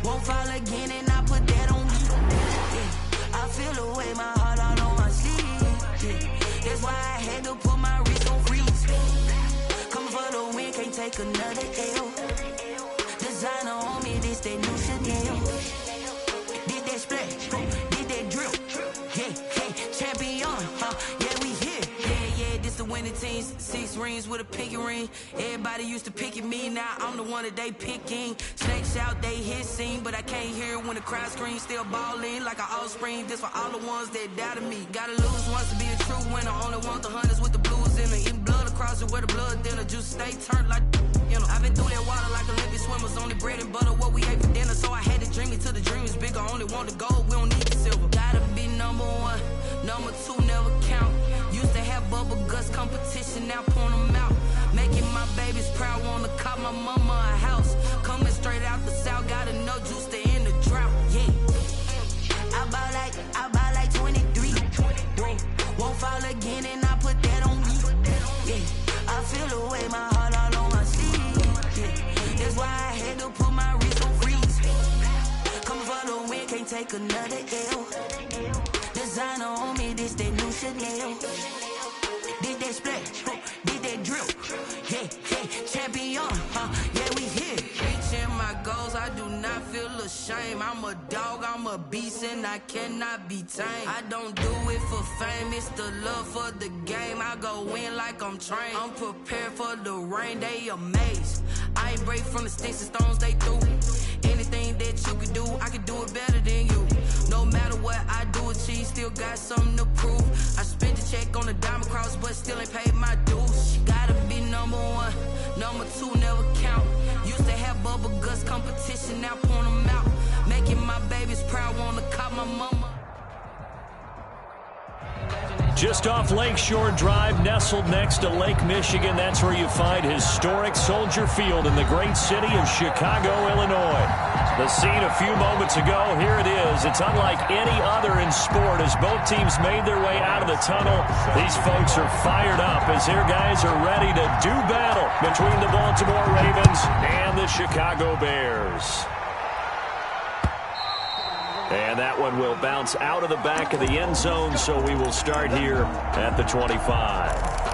Won't fall again, and I put that on me. Yeah. I feel the way, my heart out on my sleeve. Yeah. That's why I had to put my wrist on freeze. Coming for the win, can't take another L. Designer on me, this that new Chanel. Did that splash, did that drill. Yeah, hey, champion, yeah, we here. Yeah, this the winning teams. 6 rings with a pinky ring. Everybody used to picking me, now I'm the one that they picking. Snakes out, they hissing, but I can't hear when the crowd screams. Still balling like an offspring. This for all the ones that doubted me. Gotta lose once to be a true winner. Only want the hunters with the blues in it. Eating blood across it where the blood dinner. Juice stay turned like, you know. I've been through that water like Olympic swimmers. Only bread and butter, what we ate for dinner. So I had to dream it till the dream is bigger. Only want the gold, we don't need the silver. Gotta be number 1, number 2 never count. Used to have bubble guts competition, now point them out. Making my babies proud, wanna cop my mama a house. Coming straight out the south, got enough juice to end the drought. Yeah, I buy like 23. Won't fall again, and I put that on me. Yeah, I feel the way, my heart all on my sleeve. Yeah, that's why I had to put my wrist on freeze. Coming for the win, can't take another L. Designer on me, this that new Chanel. Did that splash, did that drill. Yeah, hey, champion, yeah, we here. Reaching my goals, I do not feel ashamed. I'm a dog, I'm a beast, and I cannot be tamed. I don't do it for fame, it's the love for the game. I go in like I'm trained. I'm prepared for the rain, they amazed. I ain't break from the sticks and stones they threw. Anything that you could do, I could do it better than you. No matter what I do, achieve, still got something to prove. I spent the check on the diamond cross, but still ain't paid my dues. Gotta be number 1, number 2 never count. Used to have bubble guts competition, now point them out. Making my babies proud, wanna cop my mama. Just off Lakeshore Drive, nestled next to Lake Michigan, that's where you find historic Soldier Field in the great city of Chicago, Illinois. The scene a few moments ago, here it is. It's unlike any other in sport as both teams made their way out of the tunnel. These folks are fired up as their guys are ready to do battle between the Baltimore Ravens and the Chicago Bears. And that one will bounce out of the back of the end zone, so we will start here at the 25.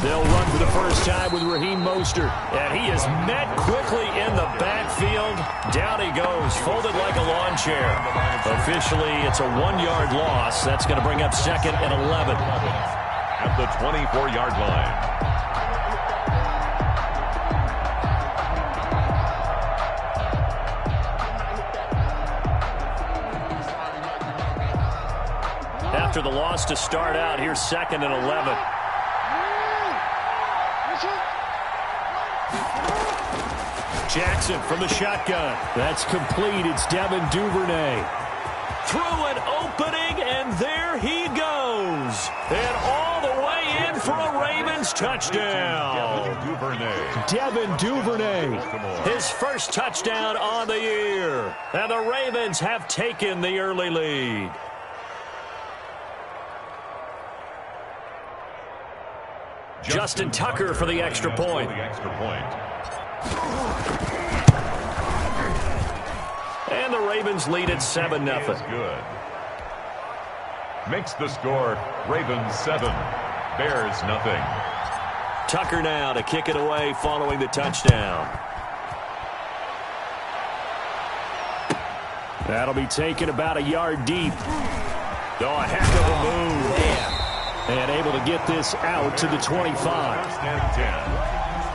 They'll run for the first time with Raheem Mostert. And he is met quickly in the backfield. Down he goes, folded like a lawn chair. Officially, it's a 1-yard loss. That's going to bring up 2nd and 11. At the 24-yard line. After the loss to start out, here's 2nd and 11. Jackson from the shotgun. That's complete. It's Devin Duvernay. Through an opening, and there he goes. And all the way in for a Ravens touchdown. Devin Duvernay. His first touchdown on the year. And the Ravens have taken the early lead. Justin Tucker for the extra point. And the Ravens lead at 7-0. Good. Makes the score Ravens 7, Bears nothing. Tucker now to kick it away following the touchdown. That'll be taken about a yard deep. Oh, a heck of a move. And able to get this out to the 25. 1st and 10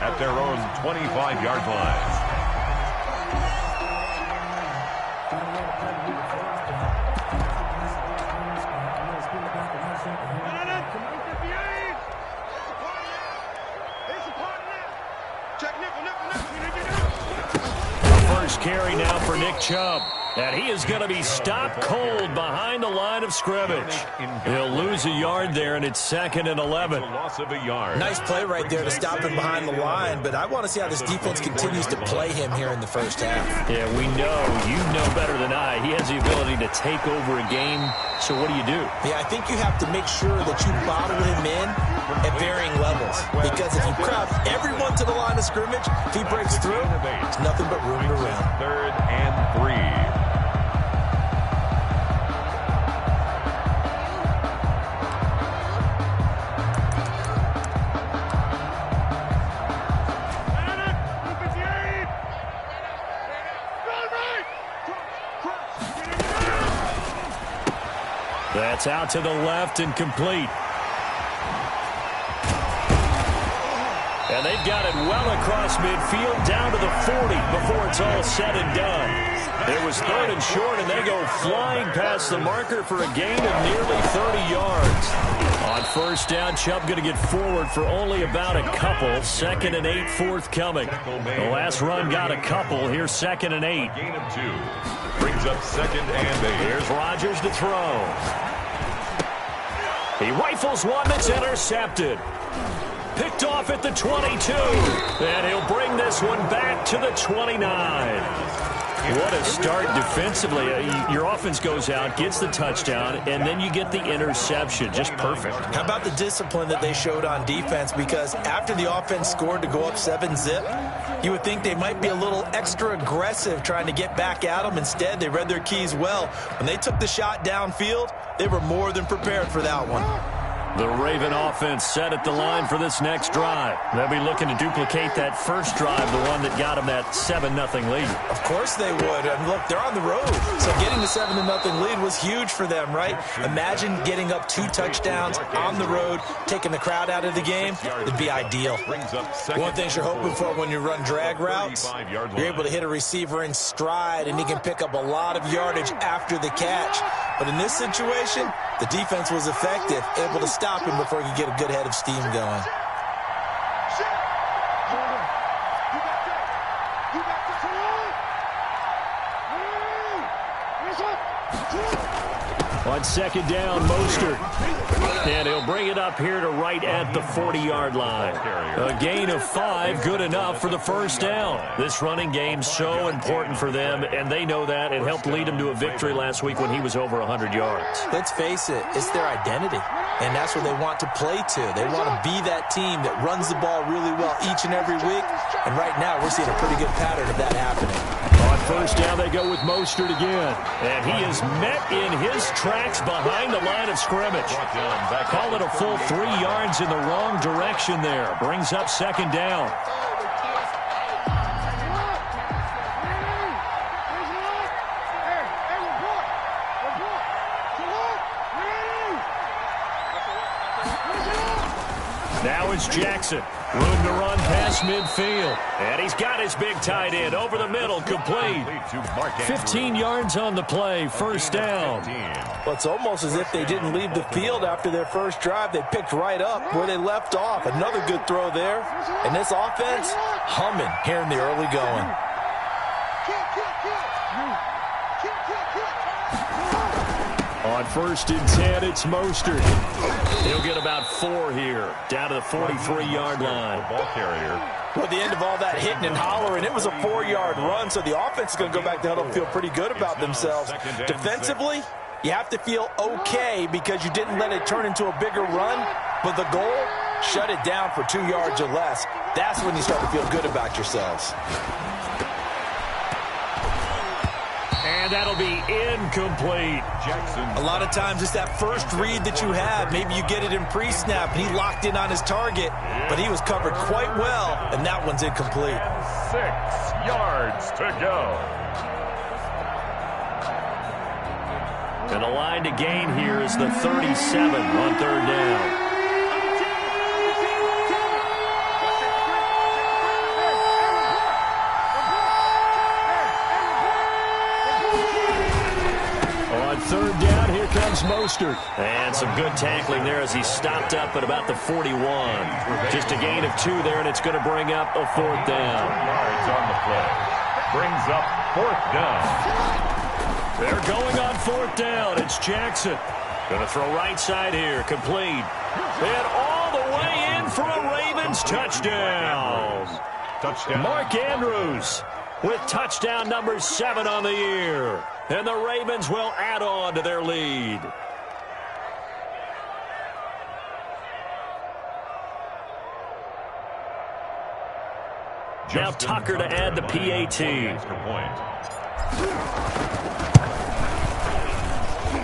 at their own 25-yard line. first carry now for Nick Chubb. And he is going to be stopped cold behind the line of scrimmage. He'll lose a yard there, and it's 2nd and 11. Loss of a yard. Nice play right there to stop him behind the line, but I want to see how this defense continues to play him here in the first half. Yeah, we know. You know better than I. He has the ability to take over a game. So what do you do? Yeah, I think you have to make sure that you bottle him in at varying levels. Because if you crowd everyone to the line of scrimmage, if he breaks through, it's nothing but room to run. 3rd and 3. That's out to the left and complete. And they've got it well across midfield down to the 40 before it's all said and done. It was 3rd and short, and they go flying past the marker for a gain of nearly 30 yards. On first down, Chubb going to get forward for only about a couple. 2nd and 8 forthcoming. The last run got a couple. Here's 2nd and 8. Gain of 2. Brings up 2nd and 8. Here's Rodgers to throw. He rifles one that's intercepted. Picked off at the 22. And he'll bring this one back to the 29. What a start defensively. Your offense goes out, gets the touchdown, and then you get the interception. Just perfect. How about the discipline that they showed on defense? Because after the offense scored to go up 7-zip, you would think they might be a little extra aggressive trying to get back at them. Instead, they read their keys well. When they took the shot downfield, they were more than prepared for that one. The Raven offense set at the line for this next drive. They'll be looking to duplicate that first drive, the one that got them that 7-0 lead. Of course they would. And look, they're on the road. So getting the 7-0 lead was huge for them, right? Imagine getting up 2 touchdowns on the road, taking the crowd out of the game. It'd be ideal. One thing you're hoping for when you run drag routes, you're able to hit a receiver in stride, and he can pick up a lot of yardage after the catch. But in this situation, the defense was effective, able to stop him before he could get a good head of steam going. On second down, Mostert. And he'll bring it up here to right at the 40-yard line. A gain of 5, good enough for the first down. This running game so important for them, and they know that. It helped lead them to a victory last week when he was over 100 yards. Let's face it, it's their identity, and that's what they want to play to. They want to be that team that runs the ball really well each and every week, and right now we're seeing a pretty good pattern of that happening. On first down, they go with Mostert again, and he is met in his tracks behind the line of scrimmage. Call it a full 3 yards in the wrong direction there. Brings up second down. Now it's Jackson. Room to run past midfield. And he's got his big tight end over the middle, complete. 15 yards on the play, first down. Well, it's almost as if they didn't leave the field after their first drive. They picked right up where they left off. Another good throw there. And this offense, humming here in the early going. On first and 10, it's Mostert. He'll get about 4 here, down to the 43-yard line. Ball carrier. Well, at the end of all that hitting and hollering, it was a 4-yard run, so the offense is going to go back to huddle and feel pretty good about themselves. Defensively, you have to feel okay because you didn't let it turn into a bigger run, but the goal, shut it down for 2 yards or less. That's when you start to feel good about yourselves. And that'll be incomplete. Jackson. A lot of times it's that first read that you have. Maybe you get it in pre-snap, and he locked in on his target, but he was covered quite well, and that one's incomplete. 6 yards to go. And the line to gain here is the 37 on third down. Third down, here comes Mostert. And some good tackling there as he stopped up at about the 41. Just a gain of 2 there, and it's going to bring up a 4th down. 4 yards on the play. brings up 4th down. They're going on 4th down. It's Jackson. Going to throw right side here. Complete. And all the way in for a Ravens touchdown. Touchdown. Mark Andrews with touchdown number 7 on the year. And the Ravens will add on to their lead. Now Tucker to add the PAT.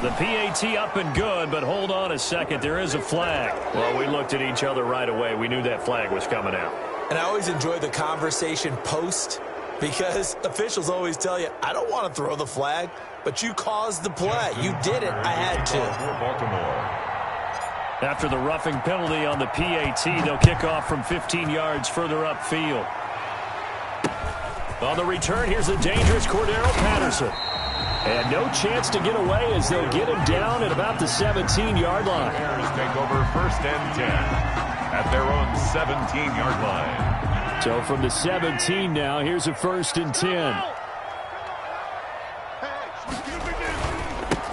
The PAT up and good, but hold on a second. There is a flag. Well, we looked at each other right away. We knew that flag was coming out. And I always enjoy the conversation post because officials always tell you, I don't want to throw the flag, but you caused the play. You did it. I had to. After the roughing penalty on the PAT, they'll kick off from 15 yards further upfield. On the return, here's the dangerous Cordero Patterson. And no chance to get away as they'll get him down at about the 17-yard line. Bears take over 1st and 10 at their own 17-yard line. So from the 17 now, here's a 1st and 10.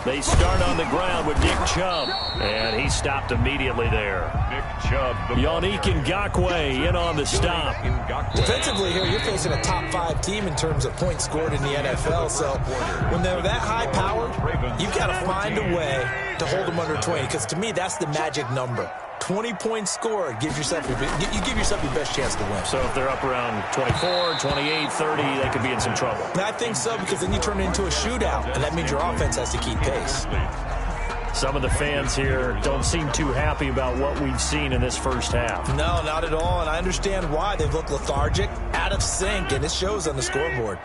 They start on the ground with Nick Chubb, and he stopped immediately there. Nick Chubb. Yannick Ngakoue in on the stop. Defensively here, you're facing a top 5 team in terms of points scored in the NFL. So when they're that high-powered, you've got to find a way to hold them under 20. Because to me, that's the magic number. 20 points scored, you give yourself your best chance to win. So if they're up around 24, 28, 30, they could be in some trouble. And I think so, because then you turn it into a shootout, and that means your offense has to keep pace. Some of the fans here don't seem too happy about what we've seen in this first half. No, not at all, and I understand why. They've looked lethargic, out of sync, and it shows on the scoreboard.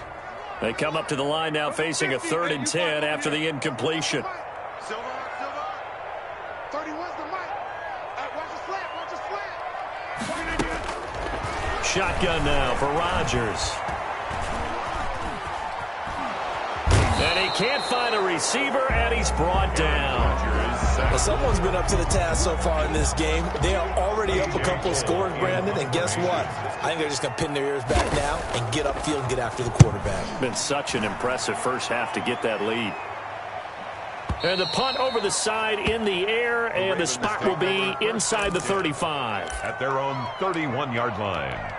They come up to the line now facing a 3rd and 10 after the incompletion. Shotgun now for Rodgers. And he can't find a receiver, and he's brought down. Well, someone's been up to the task so far in this game. They are already up a couple of scores, Brandon, and guess what? I think they're just going to pin their ears back now and get upfield and get after the quarterback. Been such an impressive first half to get that lead. And the punt over the side in the air, and the spot will be inside the 35. At their own 31-yard line.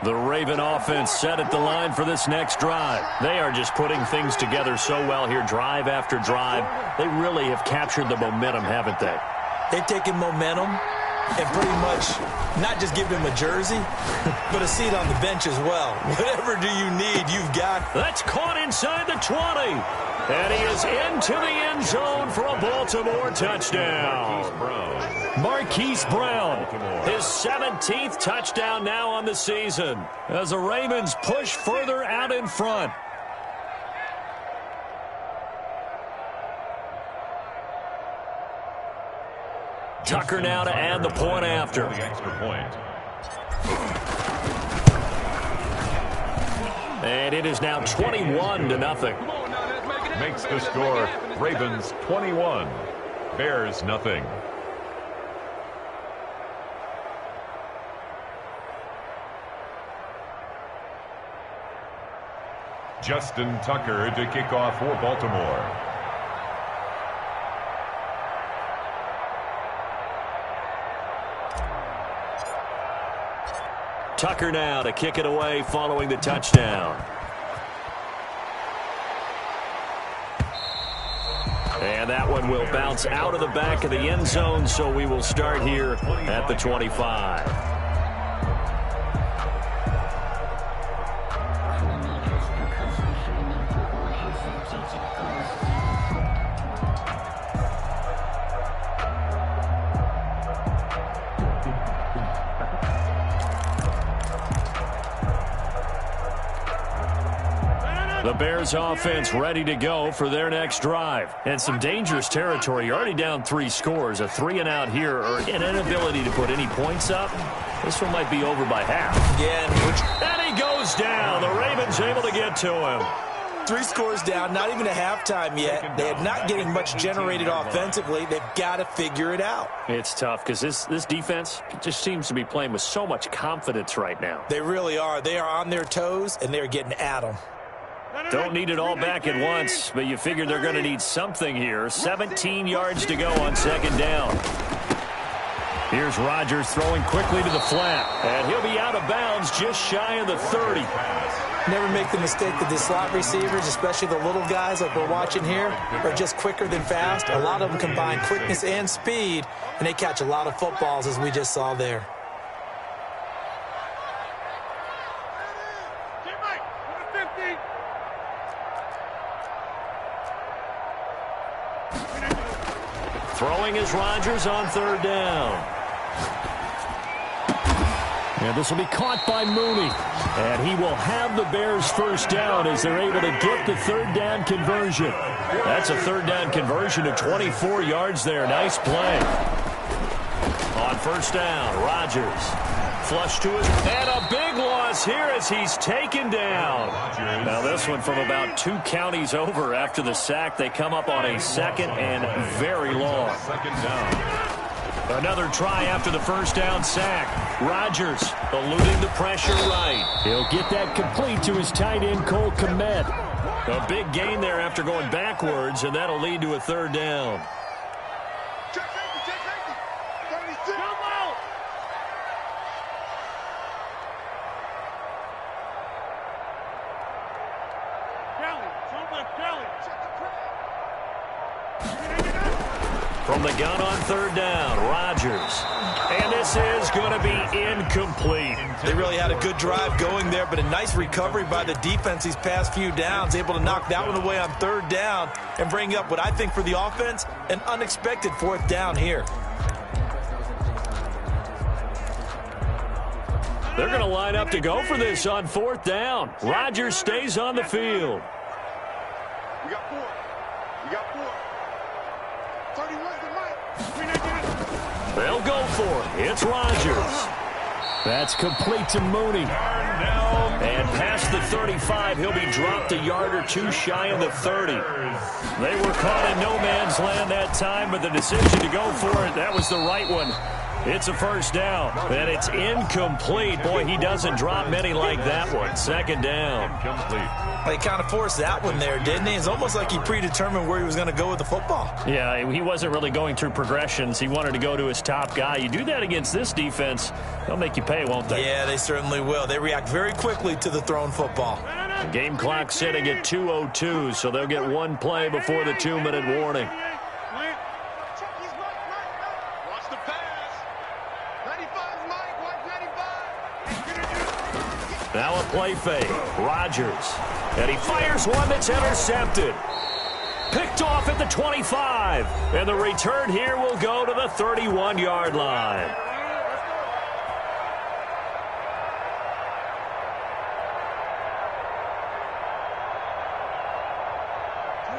The Raven offense set at the line for this next drive. They are just putting things together so well here, drive after drive. They really have captured the momentum, haven't they? They've taken momentum and pretty much not just give them a jersey, but a seat on the bench as well. Whatever do you need, you've got. That's caught inside the 20. And he is into the end zone for a Baltimore touchdown. Marquise Brown, his 17th touchdown now on the season as the Ravens push further out in front. Tucker now to add the point after. The extra point. And it is now 21-0. Makes the score Ravens 21, Bears nothing. Justin Tucker to kick off for Baltimore. Tucker now to kick it away following the touchdown. And that one will bounce out of the back of the end zone, so we will start here at the 25. The Bears offense ready to go for their next drive. And some dangerous territory. You're already down 3 scores. A 3-and-out here, or an inability to put any points up. This one might be over by half. Yeah, and he goes down. The Ravens able to get to him. 3 scores down, not even a halftime yet. They are not getting much generated offensively. They've got to figure it out. It's tough because this defense just seems to be playing with so much confidence right now. They really are. They are on their toes, and they're getting at them. Don't need it all back at once, but you figure they're going to need something here. 17 yards to go on 2nd down. Here's Rodgers throwing quickly to the flat, and he'll be out of bounds just shy of the 30. Never make the mistake that the slot receivers, especially the little guys like we're watching here, are just quicker than fast. A lot of them combine quickness and speed, and they catch a lot of footballs, as we just saw there. Throwing is Rodgers on 3rd down. And this will be caught by Mooney. And he will have the Bears 1st down as they're able to get the 3rd down conversion. That's a 3rd down conversion of 24 yards there. Nice play. On 1st down, Rodgers. Flush to it. And a big loss here as he's taken down. Now this one from about 2 counties over after the sack. They come up on a 2nd and very long. 2nd down. Another try after the 1st down sack. Rodgers eluding the pressure right. He'll get that complete to his tight end, Cole Kmet. A big gain there after going backwards, and that'll lead to a 3rd down. From the gun on 3rd down, Rodgers. And this is going to be incomplete. They really had a good drive going there, but a nice recovery by the defense these past few downs, able to knock that one away on 3rd down and bring up what I think for the offense, an unexpected 4th down here. They're going to line up to go for this on 4th down. Rodgers stays on the field. We got 4. We got 4. 31's the right. They'll go for it. It's Rodgers. That's complete to Mooney. And past the 35, he'll be dropped a yard or 2 shy of the 30. They were caught in no man's land that time, but the decision to go for it, that was the right one. It's a 1st down, and it's incomplete. Boy, he doesn't drop many like that one. 2nd down. Incomplete. He kind of forced that one there, didn't he? It's almost like he predetermined where he was going to go with the football. Yeah, he wasn't really going through progressions. He wanted to go to his top guy. You do that against this defense, they'll make you pay, won't they? Yeah, they certainly will. They react very quickly to the thrown football. The game clock sitting at 2:02, so they'll get 1 play before the 2-minute warning. Now a play fake. Rodgers. And he fires one that's intercepted. Picked off at the 25. And the return here will go to the 31-yard line.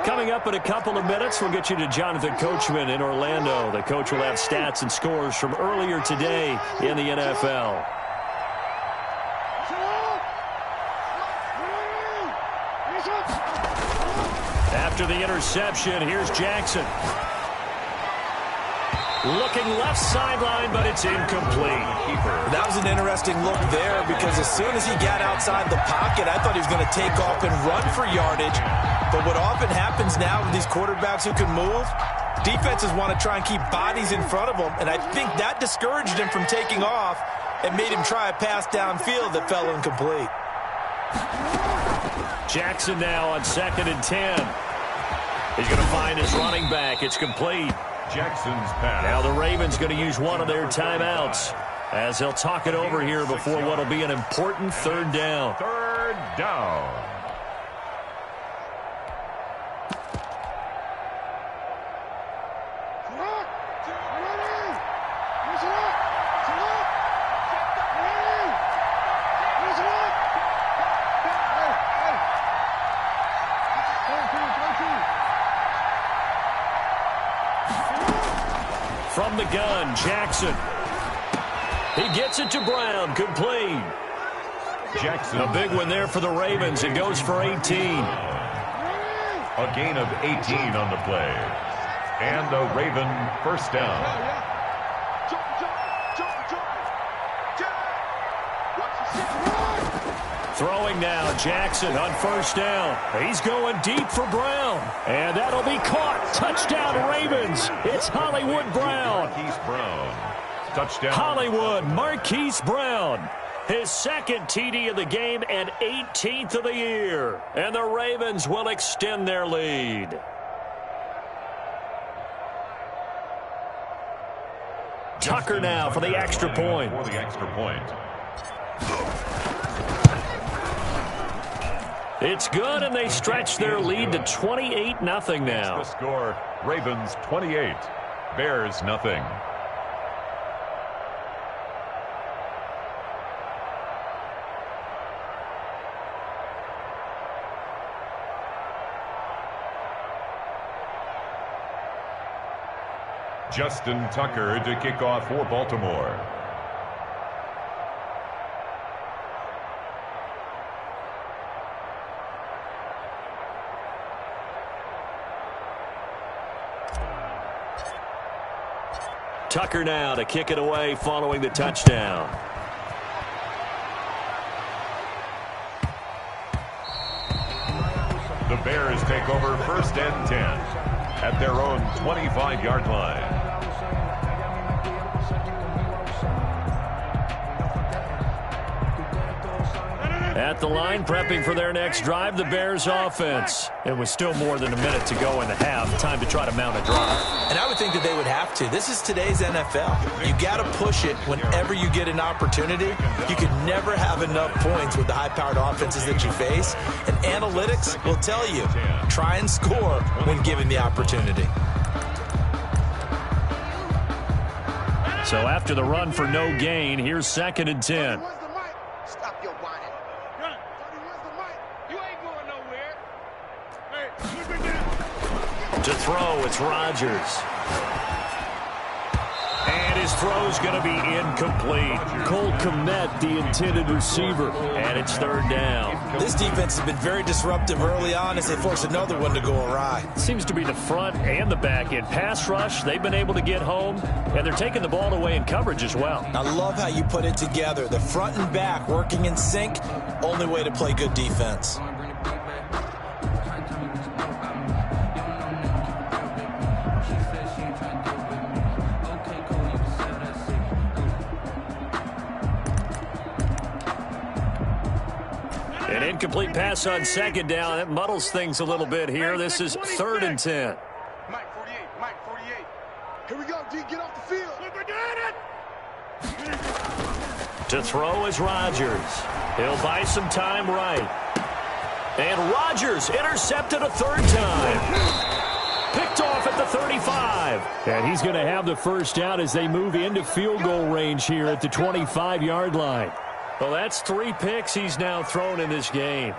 Coming up in a couple of minutes, we'll get you to Jonathan Coachman in Orlando. The coach will have stats and scores from earlier today in the NFL. After the interception, here's Jackson. Looking left sideline, but it's incomplete. That was an interesting look there because as soon as he got outside the pocket, I thought he was going to take off and run for yardage. But what often happens now with these quarterbacks who can move, defenses want to try and keep bodies in front of them, and I think that discouraged him from taking off and made him try a pass downfield that fell incomplete. Jackson now on 2nd and 10. He's going to find his running back. It's complete. Jackson's pass. Now the Ravens going to use one of their timeouts as they'll talk it over here before what will be an important 3rd down. 3rd down. From the gun, Jackson. He gets it to Brown, complete. Jackson. A big one there for the Ravens. It goes for 18. A gain of 18 on the play. And a Raven first down. Throwing now, Jackson on first down. He's going deep for Brown. And that'll be caught. Touchdown, Ravens. It's Hollywood Brown. Marquise Brown. Touchdown. Hollywood, Marquise Brown. His second TD of the game and 18th of the year. And the Ravens will extend their lead. Tucker now for the extra point. For the extra point. It's good, and they stretch their lead to 28-0 now. The score, Ravens 28, Bears nothing. Justin Tucker to kick off for Baltimore. Tucker now to kick it away following the touchdown. The Bears take over first and 10 at their own 25-yard line. At the line, prepping for their next drive, the Bears offense. It was still more than a minute to go in the half. Time to try to mount a drive. And I would think that they would have to. This is today's NFL. You got to push it whenever you get an opportunity. You can never have enough points with the high-powered offenses that you face. And analytics will tell you, try and score when given the opportunity. So after the run for no gain, here's 2nd and 10. To throw, it's Rodgers. And his throw's going to be incomplete. Cole Kmet, the intended receiver. And it's 3rd down. This defense has been very disruptive early on as they force another one to go awry. Seems to be the front and the back end. Pass rush, they've been able to get home. And they're taking the ball away in coverage as well. I love how you put it together. The front and back working in sync. Only way to play good defense. An incomplete pass on 2nd down. That muddles things a little bit here. This is 3rd and 10. Mike 48, Mike 48. Here we go, D, get off the field. To throw is Rodgers. He'll buy some time right. And Rodgers intercepted a 3rd time. Picked off at the 35. And he's going to have the first down as they move into field goal range here at the 25-yard line. Well, that's 3 picks he's now thrown in this game.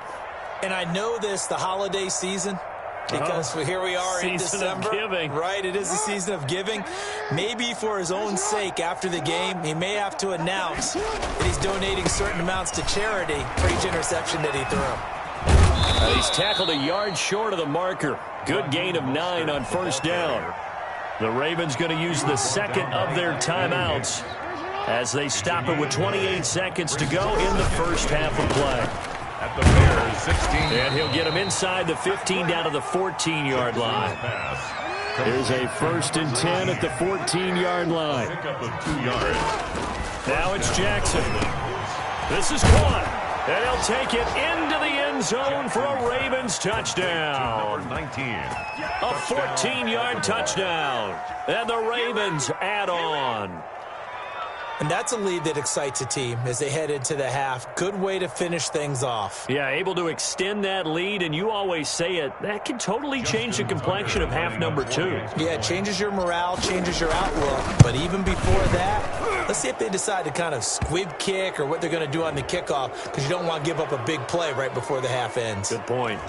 And I know this, the holiday season, because here we are in December. Season of giving. Right, it is a season of giving. Maybe for his own sake after the game, he may have to announce that he's donating certain amounts to charity for each interception that he threw. He's tackled a yard short of the marker. Good gain of 9 on 1st down. The Ravens going to use the 2nd of their timeouts as they stop it with 28 seconds to go in the first half of play. At the Bears 16. And he'll get him inside the 15 down to the 14-yard line. Here's a 1st and 10 at the 14-yard line. Pickup of 2 yards. Now it's Jackson. This is caught. And he'll take it into the end zone for a Ravens touchdown. Number 19. A 14-yard touchdown. And the Ravens add on. And that's a lead that excites a team as they head into the half. Good way to finish things off. Yeah, able to extend that lead, and you always say it, that can totally change the complexion of half number 2. Yeah, it changes your morale, changes your outlook. But even before that, let's see if they decide to kind of squib kick or what they're going to do on the kickoff, because you don't want to give up a big play right before the half ends. Good point.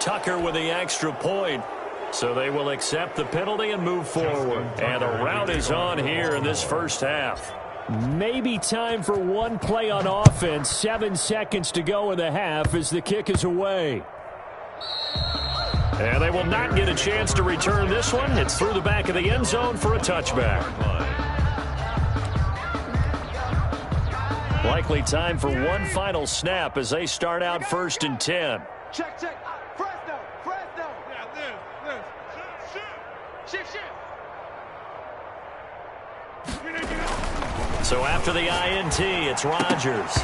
Tucker with the extra point. So they will accept the penalty and move forward. And a rout is on here in this first half. Maybe time for one play on offense. 7 seconds to go in the half as the kick is away. And they will not get a chance to return this one. It's through the back of the end zone for a touchback. Likely time for one final snap as they start out 1st and 10. Check. Fresno. Yeah, Shift. So after the INT, it's Rodgers.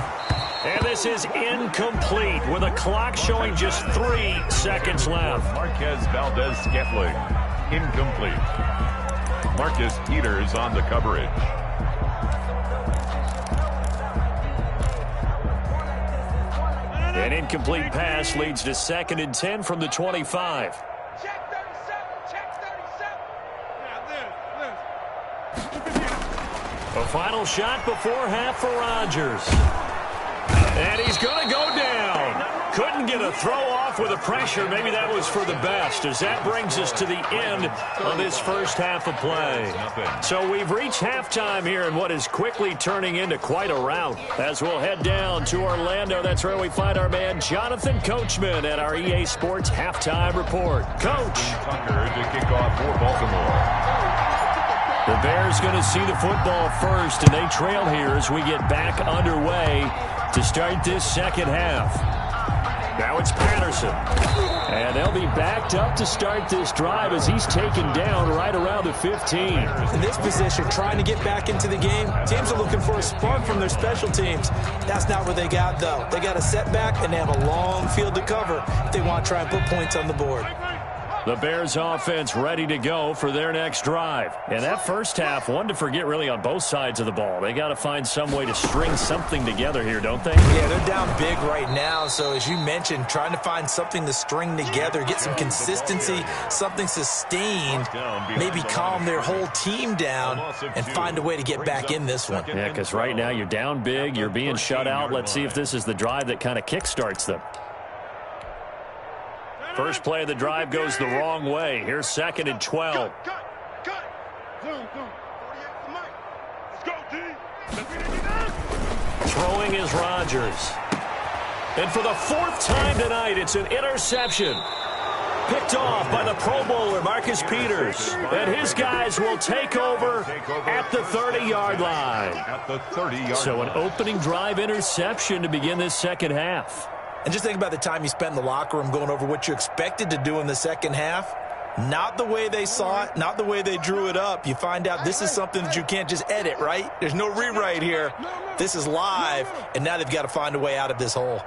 And this is incomplete with a clock showing just 3 seconds left. Marquez Valdez-Scantling, incomplete. Marcus Peters on the coverage. An incomplete pass leads to 2nd and 10 from the 25. Check 37. A final shot before half for Rodgers. And he's going to go down. Couldn't get a throw off with the pressure. Maybe that was for the best, as that brings us to the end of this first half of play. So we've reached halftime here in what is quickly turning into quite a rout. As we'll head down to Orlando, that's where we find our man Jonathan Coachman at our EA Sports Halftime Report. Coach. Tucker to kick off for Baltimore. The Bears going to see the football first, and they trail here as we get back underway to start this second half. Now it's Patterson. And they'll be backed up to start this drive as he's taken down right around the 15. In this position, trying to get back into the game, teams are looking for a spark from their special teams. That's not what they got, though. They got a setback, and they have a long field to cover if they want to try and put points on the board. The Bears offense ready to go for their next drive. And that first half, one to forget really on both sides of the ball. They got to find some way to string something together here, don't they? Yeah, they're down big right now. So as you mentioned, trying to find something to string together, get some consistency, something sustained, maybe calm their whole team down and find a way to get back in this one. Yeah, because right now you're down big, you're being shut out. Let's see if this is the drive that kind of kickstarts them. First play of the drive goes the wrong way. Here's 2nd and 12. Cut. Zoom. 48 to Mike. Let's go, D. Throwing is Rodgers. And for the 4th time tonight, it's an interception. Picked off by the Pro Bowler, Marcus Peters. And his guys will take over at the 30-yard line. So an opening drive interception to begin this second half. And just think about the time you spent in the locker room going over what you expected to do in the second half. Not the way they saw it, not the way they drew it up. You find out this is something that you can't just edit, right? There's no rewrite here. This is live, and now they've got to find a way out of this hole.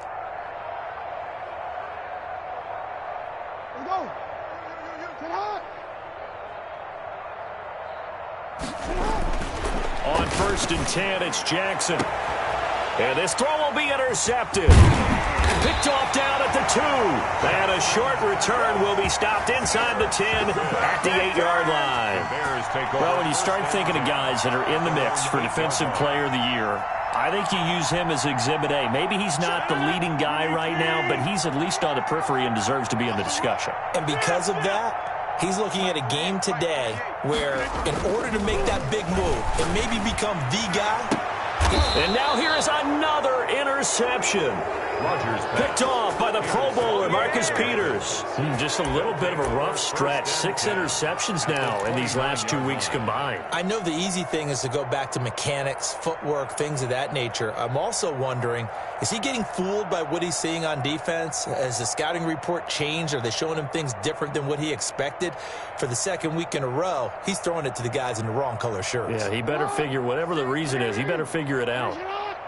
Let's go. On 1st and 10, it's Jackson. And this throw will be intercepted. Picked off down at the 2. And a short return will be stopped inside the 10 at the 8-yard line. Well, when you start thinking of guys that are in the mix for Defensive Player of the Year, I think you use him as Exhibit A. Maybe he's not the leading guy right now, but he's at least on the periphery and deserves to be in the discussion. And because of that, he's looking at a game today where in order to make that big move and maybe become the guy. And now here is another interception. Picked off by the Pro Bowler, Marcus Peters. Just a little bit of a rough stretch. 6 interceptions now in these last 2 weeks combined. I know the easy thing is to go back to mechanics, footwork, things of that nature. I'm also wondering, is he getting fooled by what he's seeing on defense? Has the scouting report changed? Are they showing him things different than what he expected? For the second week in a row, he's throwing it to the guys in the wrong color shirts. Yeah, he better figure, whatever the reason is, he better figure it out.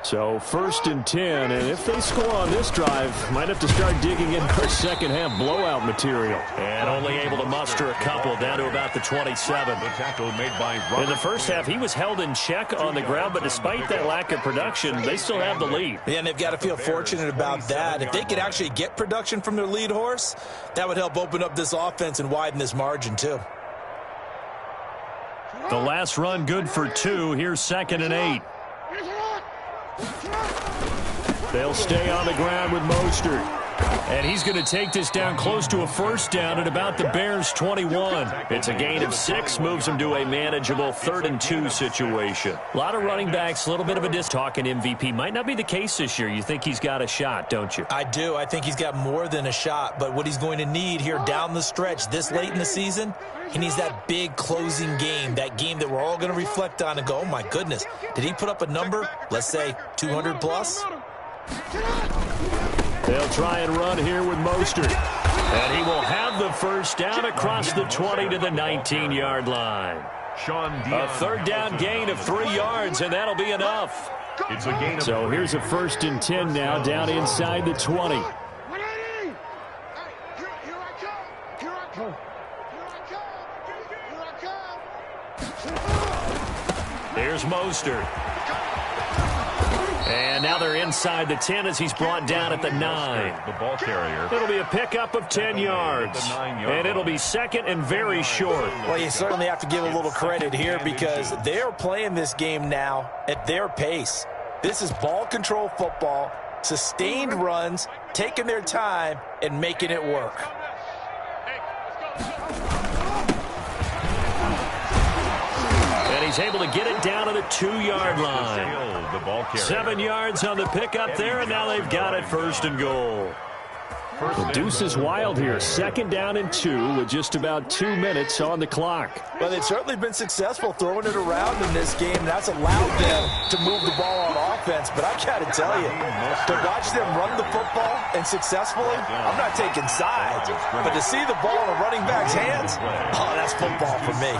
So 1st and 10, and if they score on this drive, might have to start digging in for second half blowout material. And only able to muster a couple down to about the 27. In the first half, he was held in check on the ground, but despite that lack of production, they still have the lead. Yeah, and they've got to feel fortunate about that. If they could actually get production from their lead horse, that would help open up this offense and widen this margin too. The last run good for 2. Here's 2nd and 8. They'll stay on the ground with Mostert. And he's going to take this down close to a first down at about the Bears' 21. It's a gain of 6, moves them to a manageable 3rd and 2 situation. A lot of running backs, a little bit of a talking MVP. Might not be the case this year. You think he's got a shot, don't you? I do. I think he's got more than a shot. But what he's going to need here down the stretch this late in the season, he needs that big closing game, that game that we're all going to reflect on and go, oh, my goodness, did he put up a number, let's say 200 plus? They'll try and run here with Mostert. And he will have the first down across the 20 to the 19-yard line. A 3rd down gain of 3 yards, and that'll be enough. So here's a 1st and 10 now down inside the 20. Here's Mostert. And now they're inside the 10 as he's brought down at the 9. The ball carrier. It'll be a pickup of 10 yards. And it'll be 2nd and very short. Well, you certainly have to give a little credit here because they're playing this game now at their pace. This is ball control football, sustained runs, taking their time and making it work. He's able to get it down to the 2-yard line. 7 yards on the pickup there, and now they've got it 1st and goal. The deuce is wild here. 2nd down and 2 with just about 2 minutes on the clock. Well, they've certainly been successful throwing it around in this game. That's allowed them to move the ball on offense. But I got to tell you, to watch them run the football and successfully, I'm not taking sides. But to see the ball in a running back's hands, oh, that's football for me.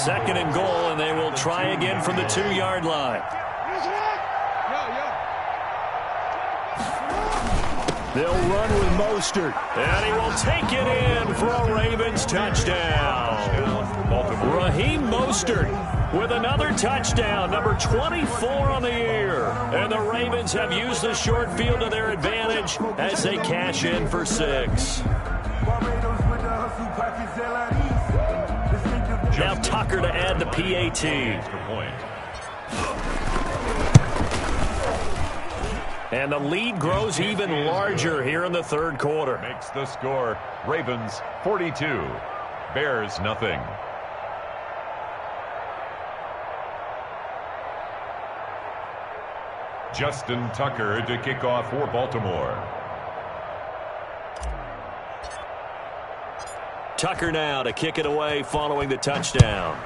2nd and goal, and they will try again from the 2-yard line. They'll run with Mostert, and he will take it in for a Ravens touchdown. Raheem Mostert with another touchdown, number 24 on the year. And the Ravens have used the short field to their advantage as they cash in for 6. Now Tucker to add the PAT. And the lead grows even larger here in the 3rd quarter. Makes the score Ravens 42, Bears nothing. Justin Tucker to kick off for Baltimore. Tucker now to kick it away following the touchdown.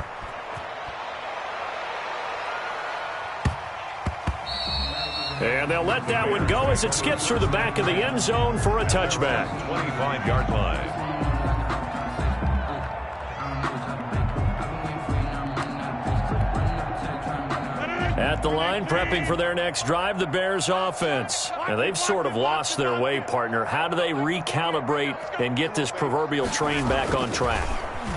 And they'll let that one go as it skips through the back of the end zone for a touchback. 25-yard line. At the line, prepping for their next drive, the Bears offense. Now, they've sort of lost their way, partner. How do they recalibrate and get this proverbial train back on track?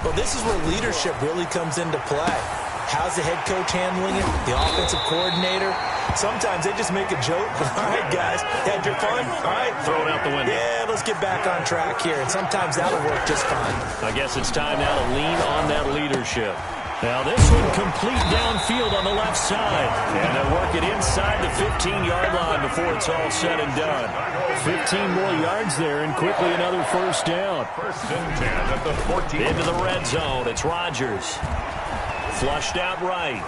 Well, this is where leadership really comes into play. How's the head coach handling it? The offensive coordinator? Sometimes they just make a joke. All right, guys, had your fun? All right. Throw it out the window. Yeah, let's get back on track here. And sometimes that'll work just fine. I guess it's time now to lean on that leadership. Now this one complete downfield on the left side. And they'll work it inside the 15-yard line before it's all said and done. 15 more yards there and quickly another 1st down. 1st and 10 at the 14. Into the red zone. It's Rodgers. Flushed out right.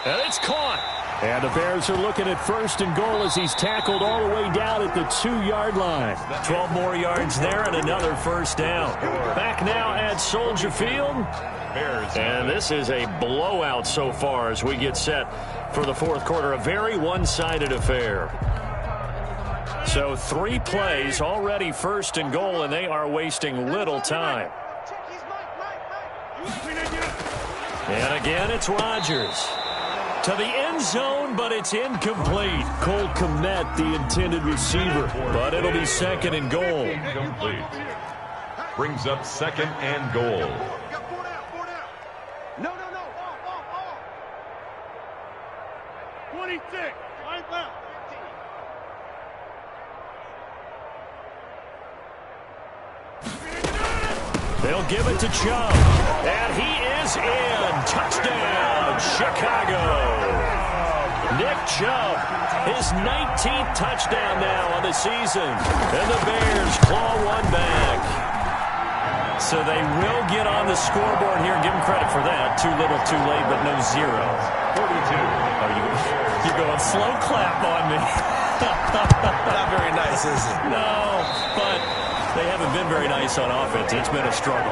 And it's caught. And the Bears are looking at 1st and goal as he's tackled all the way down at the 2-yard line. 12 more yards there and another 1st down. Back now at Soldier Field. And this is a blowout so far as we get set for the 4th quarter. A very one-sided affair. So 3 plays already 1st and goal, and they are wasting little time. And again, it's Rodgers. To the end zone, but it's incomplete. Cole Kmet, the intended receiver, but it'll be 2nd and goal. Incomplete. Brings up 2nd and goal. No. 26. Line left. They'll give it to Chubb. And he is in. Touchdown, Chicago. Nick Chubb, his 19th touchdown now on the season. And the Bears claw one back. So they will get on the scoreboard here. Give them credit for that. Too little, too late, but no zero. 42. Oh, you're going slow clap on me. Not very nice, is it? No, but they haven't been very nice on offense. It's been a struggle.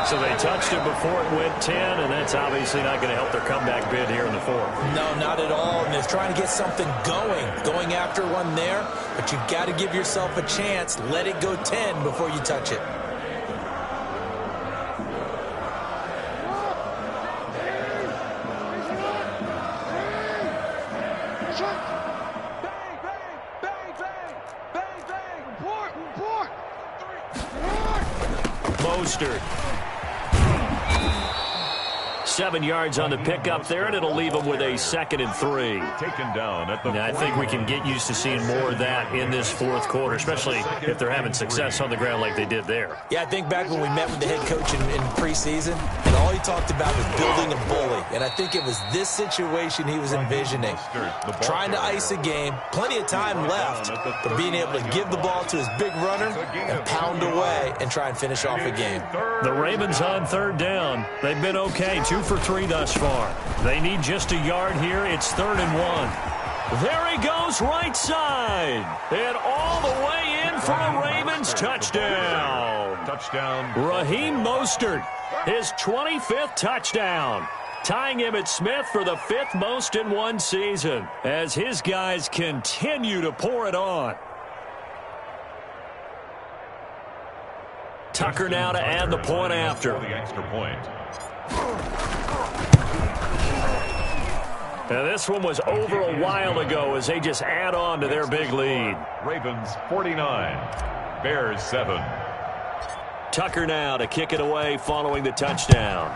So they touched it before it went 10, and that's obviously not going to help their comeback bid here in the fourth. No, not at all. And they're trying to get something going after one there. But you've got to give yourself a chance. Let it go 10 before you touch it. Mostert. 7 yards on the pickup there, and it'll leave them with a 2nd and 3. Taken down at the I think we can get used to seeing more of that in this fourth quarter, especially if they're having success on the ground like they did there. Yeah, I think back when we met with the head coach in preseason, and all he talked about was building a bully. And I think it was this situation he was envisioning. Trying to ice a game, plenty of time left, but being able to give the ball to his big runner and pound away and try and finish off a game. The Ravens on 3rd down. They've been okay, 2 for 3 thus far. They need just a yard here. It's 3rd and 1. There he goes, right side. And all the way in for a Ravens touchdown. Touchdown. Raheem Mostert, his 25th touchdown. Tying Emmitt Smith for the 5th most in one season as his guys continue to pour it on. Tucker now to add the point after. The extra point. Now this one was over a while ago as they just add on to their big lead. Ravens 49, Bears 7. Tucker now to kick it away following the touchdown.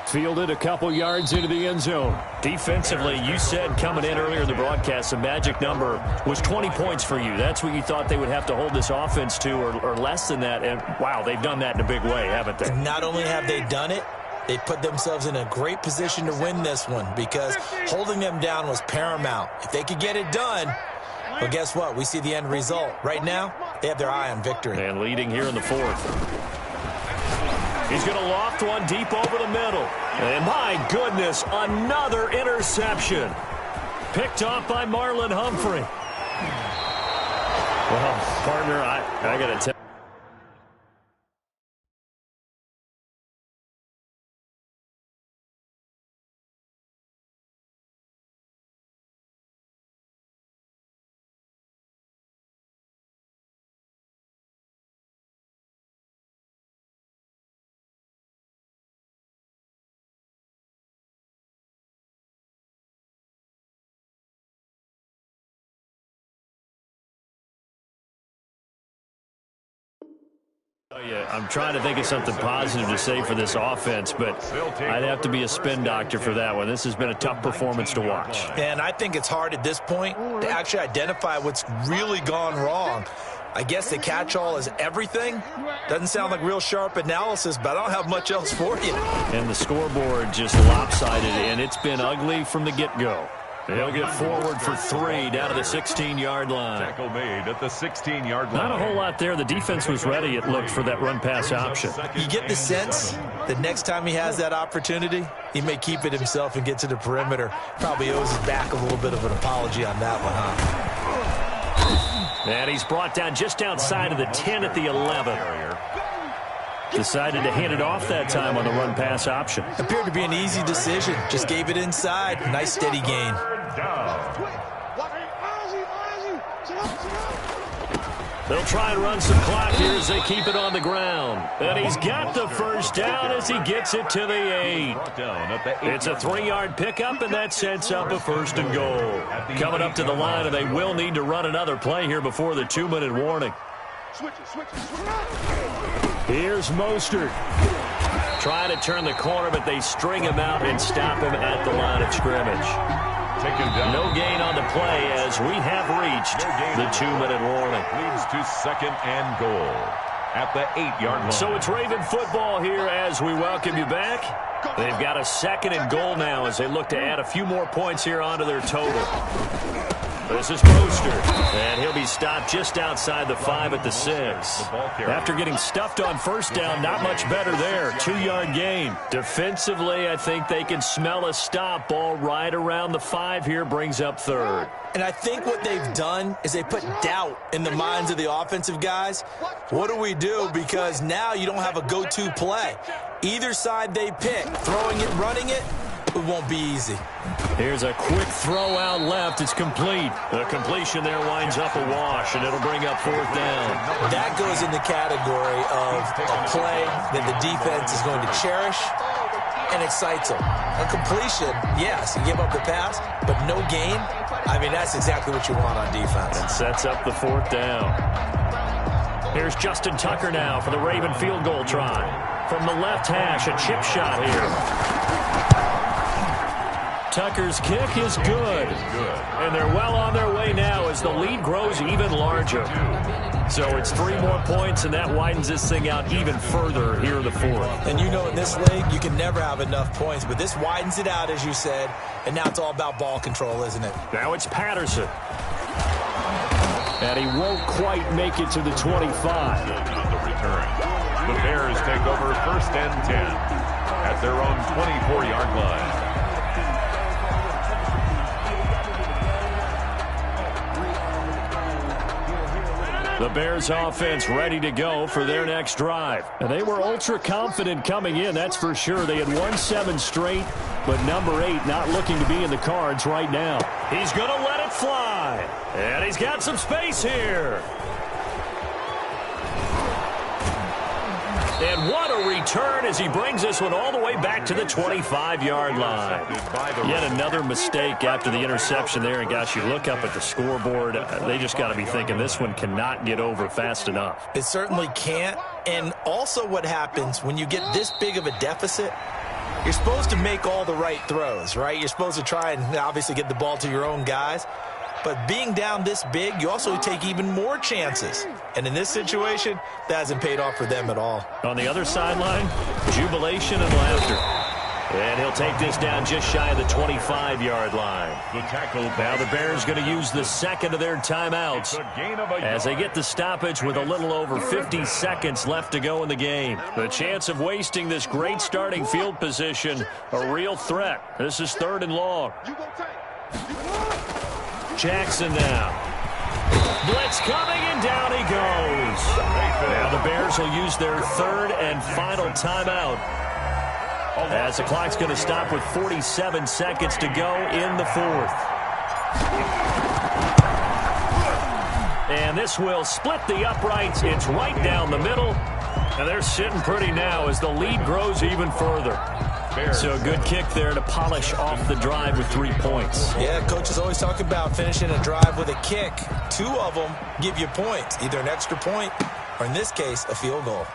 Fielded a couple yards into the end zone. Defensively, you said coming in earlier in the broadcast, the magic number was 20 points for you. That's what you thought they would have to hold this offense to or less than that. And, wow, they've done that in a big way, haven't they? Not only have they done it, they put themselves in a great position to win this one because holding them down was paramount. If they could get it done, well, guess what? We see the end result. Right now, they have their eye on victory. And leading here in the 4th. He's going to loft one deep over the middle. And my goodness, another interception. Picked off by Marlon Humphrey. Well, partner, I got to tell you. I'm trying to think of something positive to say for this offense, but I'd have to be a spin doctor for that one. This has been a tough performance to watch. And I think it's hard at this point to actually identify what's really gone wrong. I guess the catch-all is everything. Doesn't sound like real sharp analysis, but I don't have much else for you. And the scoreboard just lopsided, and it's been ugly from the get-go. They'll get forward for 3 down to the 16-yard line. Tackle made at the 16-yard line. Not a whole lot there. The defense was ready, it looked, for that run-pass option. You get the sense that next time he has that opportunity, he may keep it himself and get to the perimeter. Probably owes his back a little bit of an apology on that one, huh? And he's brought down just outside of the 10 at the 11. Decided to hand it off that time on the run-pass option. Appeared to be an easy decision. Just gave it inside. Nice steady gain. They'll try and run some clock here as they keep it on the ground. And he's got the first down as he gets it to the 8. It's a 3-yard pickup, and that sets up a 1st and goal. Coming up to the line, and they will need to run another play here before the 2-minute warning. Here's Mostert. Trying to turn the corner, but they string him out and stop him at the line of scrimmage. No gain on the play as we have reached the 2-minute warning. Leads to 2nd and goal at the 8-yard line. So it's Raven football here as we welcome you back. They've got a 2nd and goal now as they look to add a few more points here onto their total. This is Poster, and he'll be stopped just outside the 5 at the 6. After getting stuffed on first down, not much better there. 2-yard gain. Defensively, I think they can smell a stop. Ball right around the 5 here, brings up 3rd. And I think what they've done is they put doubt in the minds of the offensive guys. What do we do? Because now you don't have a go-to play. Either side they pick, throwing it, running it, it won't be easy. Here's a quick throw out left. It's complete. The completion there winds up a wash, and it'll bring up 4th down. That goes in the category of a play that the defense is going to cherish and excites them. A completion, yes, you give up the pass, but no gain. I mean, that's exactly what you want on defense. And sets up the 4th down. Here's Justin Tucker now for the Raven field goal try. From the left hash, a chip shot here. Tucker's kick is good. And they're well on their way now as the lead grows even larger. So it's 3 more points, and that widens this thing out even further here in the 4th. And you know in this league, you can never have enough points, but this widens it out, as you said, and now it's all about ball control, isn't it? Now it's Patterson. And he won't quite make it to the 25. On the return. The Bears take over 1st and 10 at their own 24-yard line. The Bears offense ready to go for their next drive. And they were ultra confident coming in, that's for sure. They had won 7 straight, but number 8 not looking to be in the cards right now. He's going to let it fly. And he's got some space here. And what a return as he brings this one all the way back to the 25-yard line. Yet another mistake after the interception there. And, gosh, you look up at the scoreboard, they just got to be thinking this one cannot get over fast enough. It certainly can't. And also what happens when you get this big of a deficit, you're supposed to make all the right throws, right? You're supposed to try and obviously get the ball to your own guys. But being down this big, you also take even more chances. And in this situation, that hasn't paid off for them at all. On the other sideline, jubilation and laughter. And he'll take this down just shy of the 25-yard line. Now the Bears going to use the 2nd of their timeouts as they get the stoppage with a little over 50 seconds left to go in the game. The chance of wasting this great starting field position, a real threat. This is 3rd and long. Jackson now. Blitz coming, and down he goes. Now the Bears will use their 3rd and final timeout as the clock's going to stop with 47 seconds to go in the 4th. And this will split the uprights. It's right down the middle. And they're sitting pretty now as the lead grows even further. So a good kick there to polish off the drive with 3 points. Yeah, coaches always talk about finishing a drive with a kick. 2 of them give you points, either an extra point or, in this case, a field goal.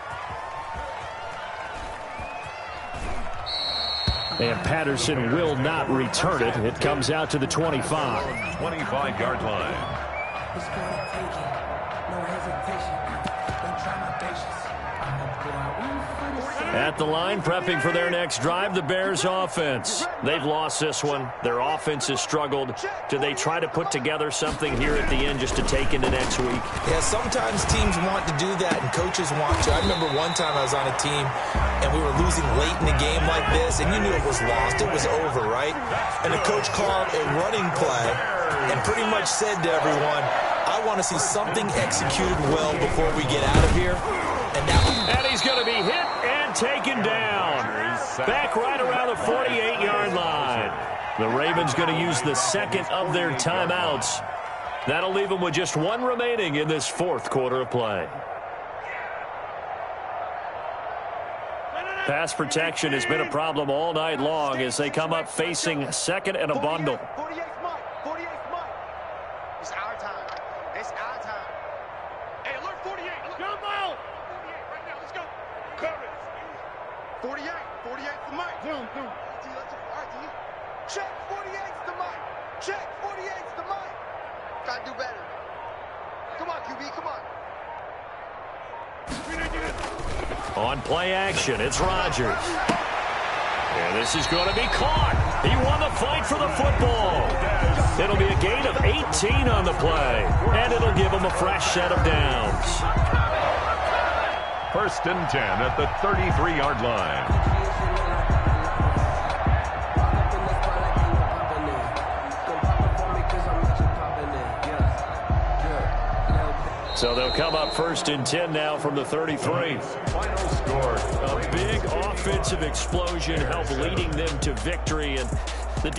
And Patterson will not return it. It comes out to the 25. 25-yard line. At the line, prepping for their next drive, the Bears offense. They've lost this one. Their offense has struggled. Do they try to put together something here at the end just to take into next week? Yeah, sometimes teams want to do that and coaches want to. I remember one time I was on a team and we were losing late in the game like this, and you knew it was lost. It was over, right? And the coach called a running play and pretty much said to everyone, I want to see something executed well before we get out of here. And he's going to be hit and taken down. Back right around the 48-yard line. The Ravens going to use the 2nd of their timeouts. That'll leave them with just 1 remaining in this 4th quarter of play. Pass protection has been a problem all night long as they come up facing 2nd and a bundle. 48's Mike. 48's Mike. It's our time. It's our time. Hey, alert 48. Jump out. 48 right now. Let's go. Cover it. 48. 48's the Mike. Zoom. All right, D. Check 48's the Mike. Check 48's the Mike. Gotta do better. Come on, QB. Come on. On play action, it's Rodgers. And this is going to be caught. He won the fight for the football. It'll be a gain of 18 on the play, and it'll give him a fresh set of downs. 1st and 10 at the 33-yard line. So they'll come up 1st and 10 now from the 33. Final score. A big offensive explosion helped leading them to victory. And the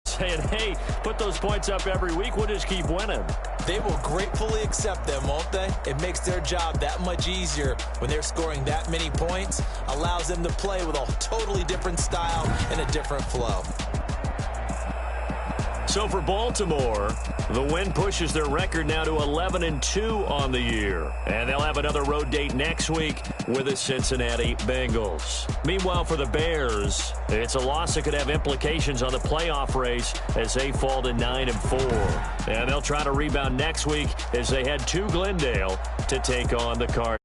saying, hey, put those points up every week. We'll just keep winning. They will gratefully accept them, won't they? It makes their job that much easier when they're scoring that many points. Allows them to play with a totally different style and a different flow. So for Baltimore, the win pushes their record now to 11-2 on the year. And they'll have another road date next week with the Cincinnati Bengals. Meanwhile, for the Bears, it's a loss that could have implications on the playoff race as they fall to 9-4. And they'll try to rebound next week as they head to Glendale to take on the Cardinals.